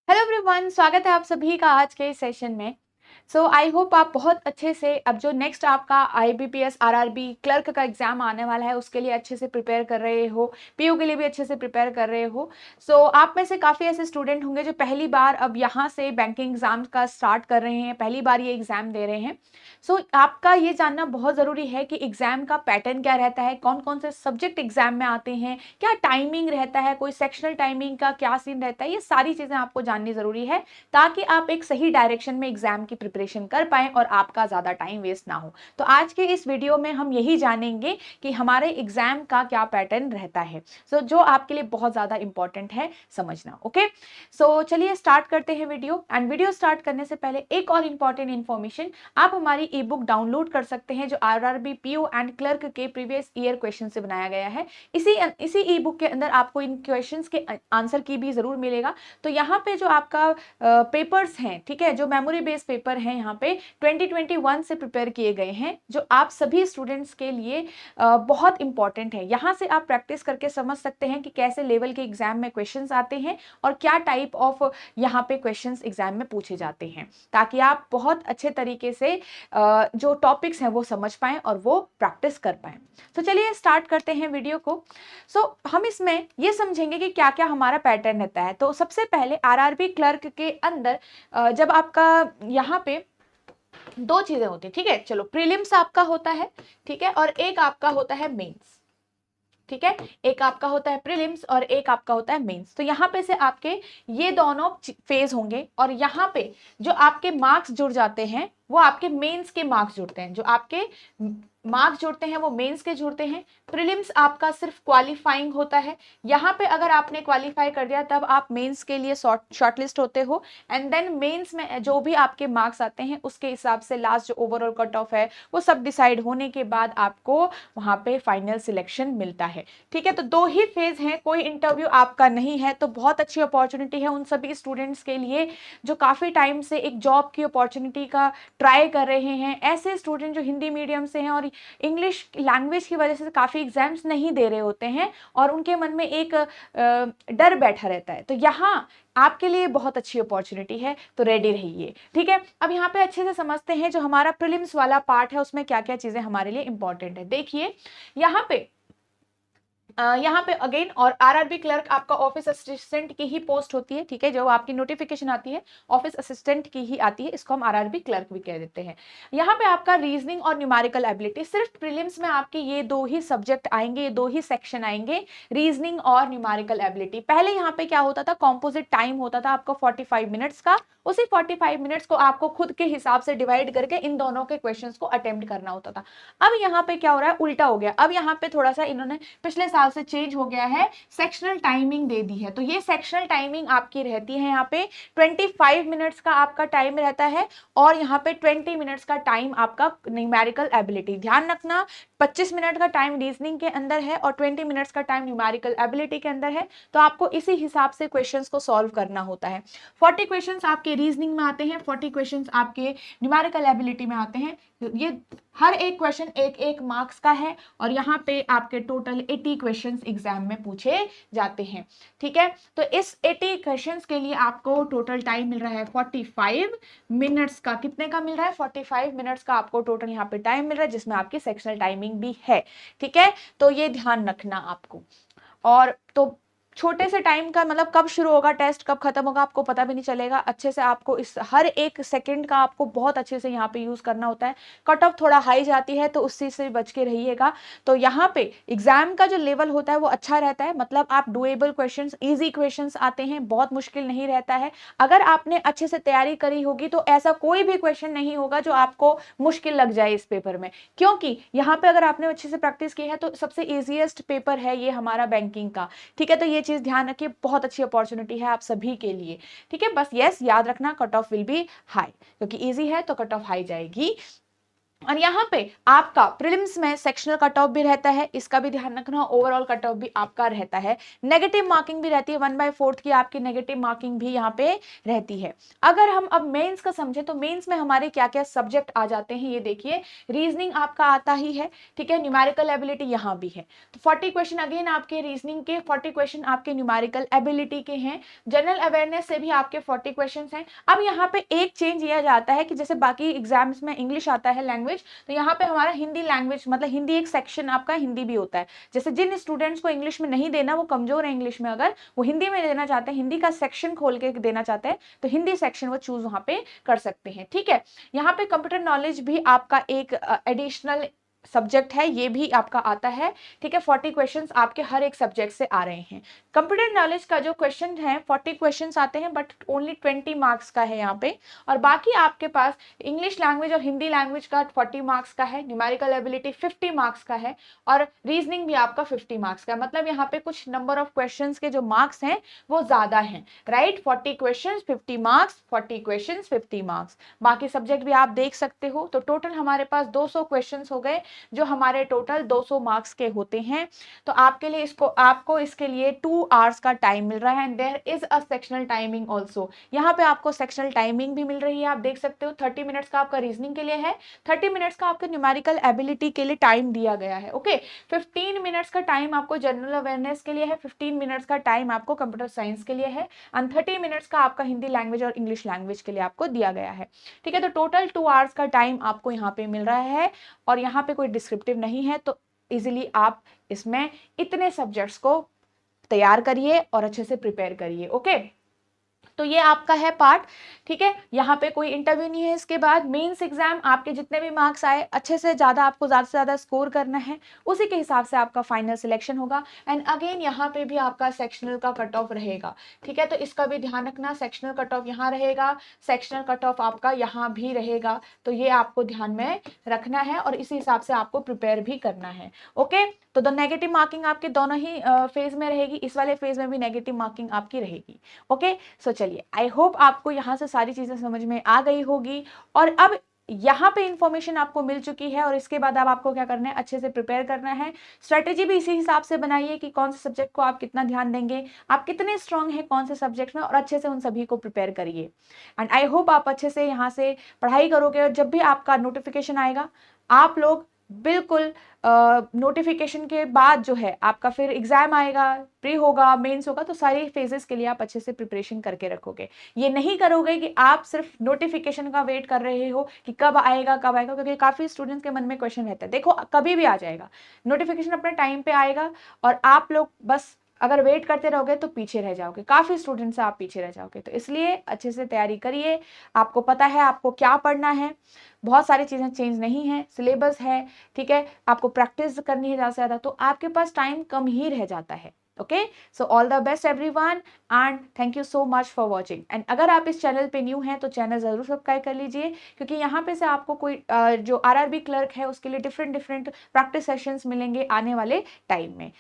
Hello everyone, स्वागत है आप सभी का आज के इस सेशन में। आई होप आप बहुत अच्छे से अब जो नेक्स्ट आपका आईबीपीएस आरआरबी क्लर्क का एग्जाम आने वाला है उसके लिए अच्छे से प्रिपेयर कर रहे हो, पीयू के लिए भी अच्छे से प्रिपेयर कर रहे हो। आप में से काफ़ी ऐसे स्टूडेंट होंगे जो पहली बार अब यहाँ से बैंकिंग एग्जाम का स्टार्ट कर रहे हैं, पहली बार ये एग्जाम दे रहे हैं। आपका ये जानना बहुत ज़रूरी है कि एग्जाम का पैटर्न क्या रहता है, कौन कौन से सब्जेक्ट एग्जाम में आते हैं, क्या टाइमिंग रहता है, कोई सेक्शनल टाइमिंग का क्या सीन रहता है, ये सारी चीज़ें आपको जाननी ज़रूरी है ताकि आप एक सही डायरेक्शन में एग्जाम की प्रिपरेशन कर पाएं और आपका ज़्यादा टाइम वेस्ट ना हो। तो आज के इस वीडियो में हम यही जानेंगे कि हमारे एग्जाम का क्या पैटर्न रहता है। जो आपके लिए बहुत ज़्यादा इंपॉर्टेंट है समझना। ओके, चलिए स्टार्ट करते हैं वीडियो। एंड वीडियो स्टार्ट करने से पहले एक और इंपॉर्टेंट इन्फॉर्मेशन, आप हमारी ई बुक डाउनलोड कर सकते हैं जो आरआरबी पीयू एंड क्लर्क के प्रीवियस ईयर क्वेश्चन से बनाया गया है। इसी ई बुक के अंदर आपको इन क्वेश्चंस के आंसर की भी जरूर मिलेगा। तो यहाँ पे जो आपका पेपर्स हैं, ठीक है, जो मेमोरी बेस्ड पेपर हैं यहाँ पे 2021 से प्रिपेयर किए गए हैं जो आप सभी स्टूडेंट्स के लिए बहुत इंपॉर्टेंट है। यहाँ से आप प्रैक्टिस करके समझ सकते हैं कि कैसे लेवल के एग्जाम में क्वेश्चंस आते हैं और क्या टाइप ऑफ यहाँ पे क्वेश्चंस एग्जाम में पूछे जाते हैं, ताकि आप बहुत अच्छे तरीके से जो टॉपिक्स हैं वो समझ पाएं और वो प्रैक्टिस कर पाएं। तो चलिए स्टार्ट करते हैं वीडियो को। हम इसमें ये समझेंगे कि क्या क्या हमारा पैटर्न रहता है। तो सबसे पहले आरआरबी क्लर्क के अंदर जब आपका यहाँ पे दो चीजें होती है, ठीक है, चलो प्रीलिम्स आपका होता है, ठीक है, और एक आपका होता है मेंस। ठीक है, एक आपका होता है प्रीलिम्स और एक आपका होता है मेंस। तो यहाँ पे से आपके ये दोनों फेज होंगे और यहाँ पे जो आपके मार्क्स जुड़ जाते हैं वो आपके मेंस के मार्क्स जुड़ते हैं, जो आपके मार्क्स जुड़ते हैं वो मेंस के जुड़ते हैं। प्रीलिम्स आपका सिर्फ क्वालिफाइंग होता है, यहाँ पे अगर आपने क्वालिफाई कर दिया तब आप मेंस के लिए शॉर्टलिस्ट होते हो। एंड देन मेंस में जो भी आपके मार्क्स आते हैं उसके हिसाब से लास्ट जो ओवरऑल कट ऑफ है वो सब डिसाइड होने के बाद आपको वहां पे फाइनल सिलेक्शन मिलता है। ठीक है, तो दो ही फेज हैं, कोई इंटरव्यू आपका नहीं है। तो बहुत अच्छी अपॉर्चुनिटी है उन सभी स्टूडेंट्स के लिए जो काफी टाइम से एक जॉब की अपॉर्चुनिटी का ट्राई कर रहे हैं। ऐसे स्टूडेंट जो हिंदी मीडियम से हैं और इंग्लिश लैंग्वेज की वजह से काफ़ी एग्जाम्स नहीं दे रहे होते हैं और उनके मन में एक डर बैठा रहता है, तो यहाँ आपके लिए बहुत अच्छी अपॉर्चुनिटी है, तो रेडी रहिए। ठीक है, अब यहाँ पे अच्छे से समझते हैं जो हमारा प्रीलिम्स वाला पार्ट है उसमें क्या क्या चीज़ें हमारे लिए इंपॉर्टेंट है। देखिए यहाँ पे अगेन, और आरआरबी क्लर्क आपका ऑफिस असिस्टेंट की ही पोस्ट होती है। ठीक है, जो आपकी नोटिफिकेशन आती है ऑफिस असिस्टेंट की ही आती है, इसको हम आरआरबी क्लर्क भी कह देते हैं। यहाँ पे आपका रीजनिंग और न्यूमेरिकल एबिलिटी, सिर्फ प्रीलिम्स में आपके ये दो ही सब्जेक्ट आएंगे, ये दो ही सेक्शन आएंगे, रीजनिंग और न्यूमेरिकल एबिलिटी। पहले यहाँ पे क्या होता था, कॉम्पोजिट टाइम होता था आपका 45 मिनट्स का, उसी 45 मिनट्स को आपको खुद के हिसाब से डिवाइड करके इन दोनों के क्वेश्चंस को अटेम्प्ट करना होता था। अब यहाँ पे क्या हो रहा है, उल्टा हो गया। अब यहाँ पे थोड़ा सा इन्होंने पिछले साल से चेंज हो गया है, सेक्शनल टाइमिंग दे दी है। तो ये सेक्शनल टाइमिंग आपकी रहती है, यहाँ पे 25 मिनट्स का आपका टाइम रहता है और यहाँ पे 20 मिनट्स का टाइम आपका न्यूमेरिकल एबिलिटी। ध्यान रखना, 25 मिनट का टाइम रीजनिंग के अंदर है और 20 मिनट्स का टाइम न्यूमेरिकल एबिलिटी के अंदर है। तो आपको इसी हिसाब से क्वेश्चंस को सॉल्व करना होता है। 40 क्वेश्चंस आपके रीजनिंग में आते हैं, 40 क्वेश्चंस आपके न्यूमेरिकल एबिलिटी में आते हैं। ये हर एक क्वेश्चन एक एक मार्क्स का है और यहाँ पे आपके टोटल 80 क्वेश्चंस एग्जाम में पूछे जाते हैं। ठीक है, तो इस 80 क्वेश्चंस के लिए आपको टोटल टाइम मिल रहा है 45 मिनट्स का। कितने का मिल रहा है, 45 मिनट्स का आपको टोटल यहाँ पे टाइम मिल रहा है, जिसमें आपकी सेक्शनल टाइमिंग भी है। ठीक है, तो ये ध्यान रखना आपको। और तो छोटे से टाइम का मतलब कब शुरू होगा टेस्ट कब खत्म होगा आपको पता भी नहीं चलेगा। अच्छे से आपको इस हर एक सेकंड का आपको बहुत अच्छे से यहाँ पे यूज करना होता है। कट ऑफ थोड़ा हाई जाती है तो उस चीज से बच के रहिएगा। तो यहाँ पे एग्जाम का जो लेवल होता है वो अच्छा रहता है, मतलब आप डुएबल क्वेश्चंस, इजी क्वेश्चंस आते हैं, बहुत मुश्किल नहीं रहता है। अगर आपने अच्छे से तैयारी करी होगी तो ऐसा कोई भी क्वेश्चन नहीं होगा जो आपको मुश्किल लग जाए इस पेपर में, क्योंकि यहाँ पे अगर आपने अच्छे से प्रैक्टिस की है तो सबसे इजीएस्ट पेपर है ये हमारा बैंकिंग का। ठीक है, तो ये चीज ध्यान रखिए, बहुत अच्छी अपॉर्चुनिटी है आप सभी के लिए। ठीक है, बस यस याद रखना, cut off will be high, क्योंकि इजी है तो कट ऑफ हाई जाएगी। और यहाँ पे आपका प्रीलिम्स में सेक्शनल कट ऑफ भी रहता है, इसका भी ध्यान रखना, ओवरऑल कट ऑफ भी आपका रहता है, नेगेटिव मार्किंग भी रहती है, 1/4 की आपकी नेगेटिव मार्किंग भी यहाँ पे रहती है। अगर हम अब मेंस का समझे तो मेंस में हमारे क्या क्या सब्जेक्ट आ जाते हैं, ये देखिए, रीजनिंग आपका आता ही है, ठीक है, न्यूमेरिकल एबिलिटी यहाँ भी है, तो 40 क्वेश्चन अगेन आपके रीजनिंग के, 40 क्वेश्चन आपके न्यूमेरिकल एबिलिटी के हैं, जनरल अवेयरनेस से भी आपके 40 क्वेश्चन हैं। अब यहाँ पे एक चेंज यह जाता है कि जैसे बाकी एग्जाम्स में इंग्लिश आता है लैंग्वेज, तो यहाँ पे हमारा हिंदी लैंग्वेज, मतलब हिंदी एक सेक्शन आपका हिंदी भी होता है। जैसे जिन स्टूडेंट्स को इंग्लिश में नहीं देना, वो कमजोर है इंग्लिश में, अगर वो हिंदी में देना चाहते हैं, हिंदी का सेक्शन खोल के देना चाहते हैं, तो हिंदी सेक्शन वो चूज वहां पे कर सकते हैं, ठीक है। यहाँ पे कंप्यूटर नॉलेज भी आपका एक एडिशनल सब्जेक्ट है, ये भी आपका आता है, ठीक है। 40 क्वेश्चंस आपके हर एक सब्जेक्ट से आ रहे हैं। कंप्यूटर नॉलेज का जो क्वेश्चन है 40 क्वेश्चंस आते हैं, बट ओनली 20 मार्क्स का है यहाँ पे, और बाकी आपके पास इंग्लिश लैंग्वेज और हिंदी लैंग्वेज का 40 मार्क्स का है, न्यूमेरिकल एबिलिटी 50 मार्क्स का है, और रीजनिंग भी आपका 50 मार्क्स का है। मतलब यहाँ पे कुछ नंबर ऑफ क्वेश्चंस के जो मार्क्स हैं वो ज्यादा हैं, right. 40 questions 50 marks, 40 questions 50 marks. बाकी सब्जेक्ट भी आप देख सकते हो, तो टोटल हमारे पास 200 क्वेश्चंस हो गए, जो हमारे टोटल 200 मार्क्स के होते हैं। तो आपके लिए आपको इसके लिए 2 आवर्स का टाइम मिल रहा है, and there is a sectional timing also. यहाँ पे आपको सेक्शनल टाइमिंग भी मिल रही है, आप देख सकते हो। 30 मिनट्स का आपका रीजनिंग के लिए है, 30 मिनट्स का आपके न्यूमेरिकल एबिलिटी के लिए टाइम दिया गया है, ओके। 15 मिनट्स का टाइम आपको जनरल अवेयरनेस के लिए है, 15 मिनट्स का टाइम आपको कंप्यूटर साइंस के लिए है, एंड 30 मिनट्स का आपका हिंदी लैंग्वेज और इंग्लिश लैंग्वेज के लिए आपको दिया गया है, ठीक है। तो टोटल 2 आवर्स का टाइम आपको यहाँ पे मिल रहा है, और यहाँ पे कोई डिस्क्रिप्टिव नहीं है, तो इजिली आप इसमें इतने सब्जेक्ट्स को तैयार करिए और अच्छे से प्रिपेयर करिए, ओके। तो ये आपका है पार्ट, ठीक है। यहाँ पे कोई इंटरव्यू नहीं है। इसके बाद मेंस एग्जाम, आपके जितने भी मार्क्स आए, अच्छे से ज़्यादा आपको ज़्यादा से ज़्यादा स्कोर करना है, उसी के हिसाब से आपका फाइनल सिलेक्शन होगा। एंड अगेन यहाँ पे भी आपका सेक्शनल का कट ऑफ रहेगा, ठीक है। तो इसका भी ध्यान रखना, सेक्शनल कट ऑफ यहाँ रहेगा, सेक्शनल कट ऑफ आपका यहाँ भी रहेगा, तो ये आपको ध्यान में रखना है, और इसी हिसाब से आपको प्रिपेयर भी करना है, ओके। तो द नेगेटिव मार्किंग आपके दोनों ही फेज में रहेगी, इस वाले फेज में भी नेगेटिव मार्किंग आपकी रहेगी, ओके। सो चलिए, आई होप आपको यहाँ से सारी चीजें समझ में आ गई होगी, और अब यहाँ पे इंफॉर्मेशन आपको मिल चुकी है, और इसके बाद अब आपको क्या करना है, अच्छे से प्रिपेयर करना है। स्ट्रेटेजी भी इसी हिसाब से बनाइए कि कौन से सब्जेक्ट को आप कितना ध्यान देंगे, आप कितने स्ट्रांग हैं कौन से सब्जेक्ट में, और अच्छे से उन सभी को प्रिपेयर करिए। एंड आई होप आप अच्छे से यहाँ से पढ़ाई करोगे, और जब भी आपका नोटिफिकेशन आएगा, आप लोग बिल्कुल नोटिफिकेशन के बाद जो है आपका फिर एग्जाम आएगा, प्री होगा, मेंस होगा, तो सारी फेजेस के लिए आप अच्छे से प्रिपरेशन करके रखोगे। ये नहीं करोगे कि आप सिर्फ नोटिफिकेशन का वेट कर रहे हो कि कब आएगा कब आएगा, क्योंकि काफी स्टूडेंट्स के मन में क्वेश्चन रहता है। देखो, कभी भी आ जाएगा नोटिफिकेशन, अपने टाइम पे आएगा, और आप लोग बस अगर वेट करते रहोगे तो पीछे रह जाओगे, काफी स्टूडेंट्स से आप पीछे रह जाओगे। तो इसलिए अच्छे से तैयारी करिए, आपको पता है आपको क्या पढ़ना है, बहुत सारी चीजें चेंज नहीं है, सिलेबस है, ठीक है, आपको प्रैक्टिस करनी है ज्यादा से ज्यादा, तो आपके पास टाइम कम ही रह जाता है, okay. So all the best everyone, and thank you so much for watching. And अगर आप इस चैनल पे न्यू हैं तो चैनल जरूर सब्सक्राइब कर लीजिए, क्योंकि यहाँ पे से आपको कोई जो आरआरबी क्लर्क है उसके लिए डिफरेंट प्रैक्टिस सेशंस मिलेंगे आने वाले टाइम में।